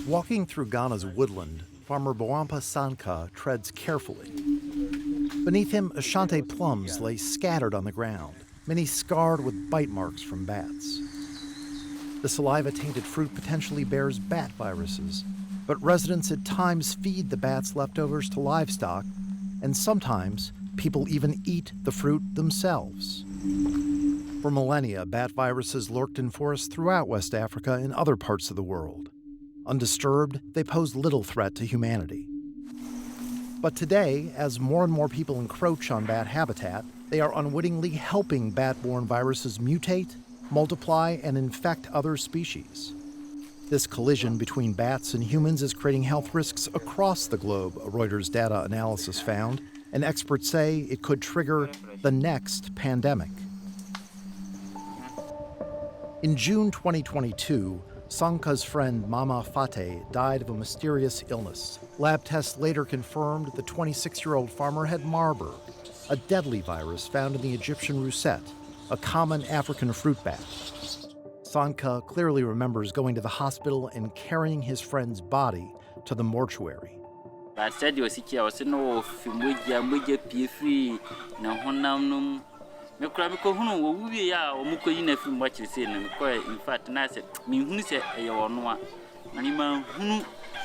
Walking through Ghana's woodland, farmer Boampa Sanka treads carefully. Beneath him, Ashanti plums lay scattered on the ground, many scarred with bite marks from bats. The saliva-tainted fruit potentially bears bat viruses, but residents at times feed the bats' leftovers to livestock, and sometimes people even eat the fruit themselves. For millennia, bat viruses lurked in forests throughout West Africa and other parts of the world. Undisturbed, they pose little threat to humanity. But today, as more and more people encroach on bat habitat, they are unwittingly helping bat-borne viruses mutate, multiply, and infect other species. This collision between bats and humans is creating health risks across the globe, a Reuters data analysis found, and experts say it could trigger the next pandemic. In June 2022, Sanka's friend Mama Fate died of a mysterious illness. Lab tests later confirmed the 26-year-old farmer had Marburg, a deadly virus found in the Egyptian rusette, a common African fruit bat. Sanka clearly remembers going to the hospital and carrying his friend's body to the mortuary. I said you was no in fact, I said,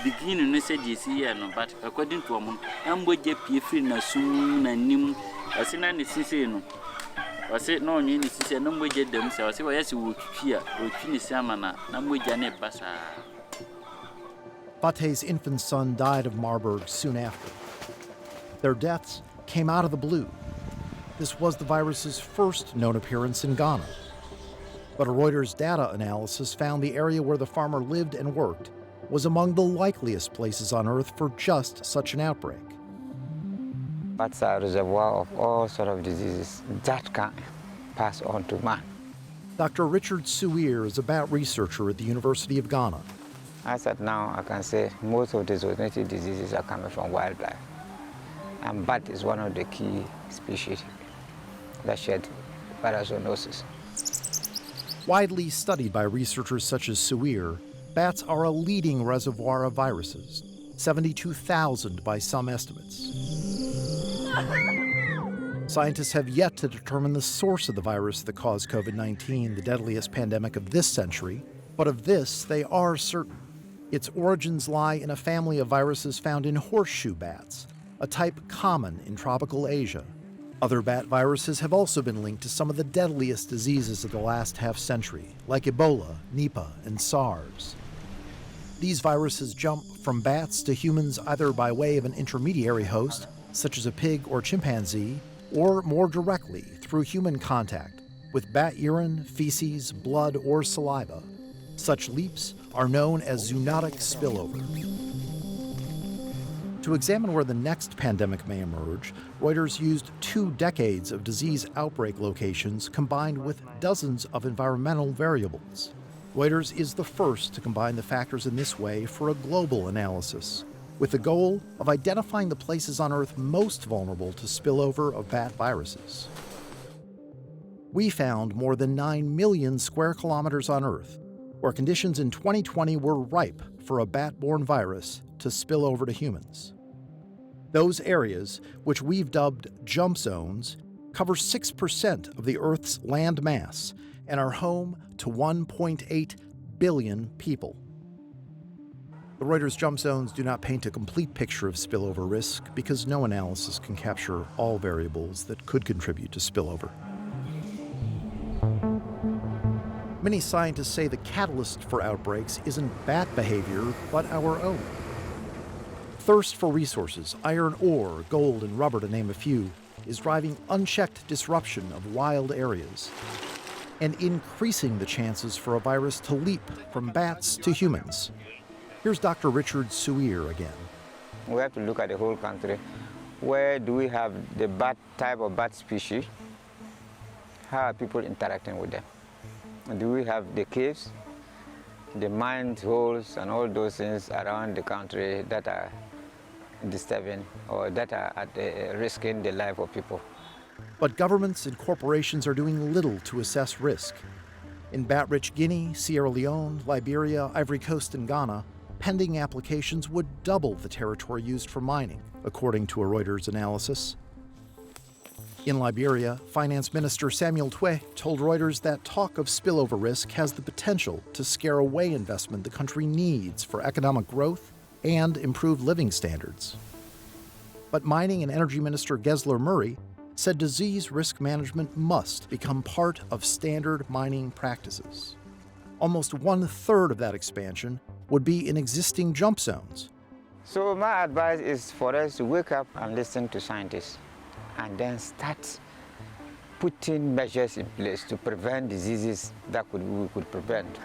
beginning no said this year, no, but according to I'm going to pay free na soon and nim. I said, no, I said, no, you need to say, no, we get them. So I said, well, yes, you would hear, or finish Samana, no, we Janet Bassa. Fate's infant son died of Marburg soon after. Their deaths came out of the blue. This was the virus's first known appearance in Ghana. But a Reuters data analysis found the area where the farmer lived and worked was among the likeliest places on Earth for just such an outbreak. Bats are a reservoir of all sorts of diseases that can pass on to man. Dr. Richard Suir is a bat researcher at the University of Ghana. As at now, I can say most of the zoonotic diseases are coming from wildlife. And bat is one of the key species that shed parasoonosis. Widely studied by researchers such as Suir, bats are a leading reservoir of viruses, 72,000 by some estimates. Scientists have yet to determine the source of the virus that caused COVID-19, the deadliest pandemic of this century, but of this they are certain. Its origins lie in a family of viruses found in horseshoe bats, a type common in tropical Asia. Other bat viruses have also been linked to some of the deadliest diseases of the last half-century, like Ebola, Nipah, and SARS. These viruses jump from bats to humans either by way of an intermediary host, such as a pig or chimpanzee, or more directly through human contact, with bat urine, feces, blood, or saliva. Such leaps are known as zoonotic spillover. To examine where the next pandemic may emerge, Reuters used 2 decades of disease outbreak locations combined with dozens of environmental variables. Reuters is the first to combine the factors in this way for a global analysis, with the goal of identifying the places on Earth most vulnerable to spillover of bat viruses. We found more than 9 million square kilometers on Earth, where conditions in 2020 were ripe for a bat-borne virus to spill over to humans. Those areas, which we've dubbed jump zones, cover 6% of the Earth's land mass and are home to 1.8 billion people. The Reuters jump zones do not paint a complete picture of spillover risk because no analysis can capture all variables that could contribute to spillover. Many scientists say the catalyst for outbreaks isn't bat behavior, but our own. Thirst for resources, iron ore, gold, and rubber to name a few, is driving unchecked disruption of wild areas and increasing the chances for a virus to leap from bats to humans. Here's Dr. Richard Suir again. We have to look at the whole country. Where do we have the bat type of bat species? How are people interacting with them? Do we have the caves, the mine holes, and all those things around the country that are disturbing or that are risking the life of people? But governments and corporations are doing little to assess risk. In bat-rich Guinea, Sierra Leone, Liberia, Ivory Coast, and Ghana, pending applications would double the territory used for mining, according to a Reuters analysis. In Liberia, Finance Minister Samuel Twe told Reuters that talk of spillover risk has the potential to scare away investment the country needs for economic growth and improved living standards. But Mining and Energy Minister Gessler Murray said disease risk management must become part of standard mining practices. Almost 1/3 of that expansion would be in existing jump zones. So my advice is for us to wake up and listen to scientists and then start putting measures in place to prevent diseases that we could prevent.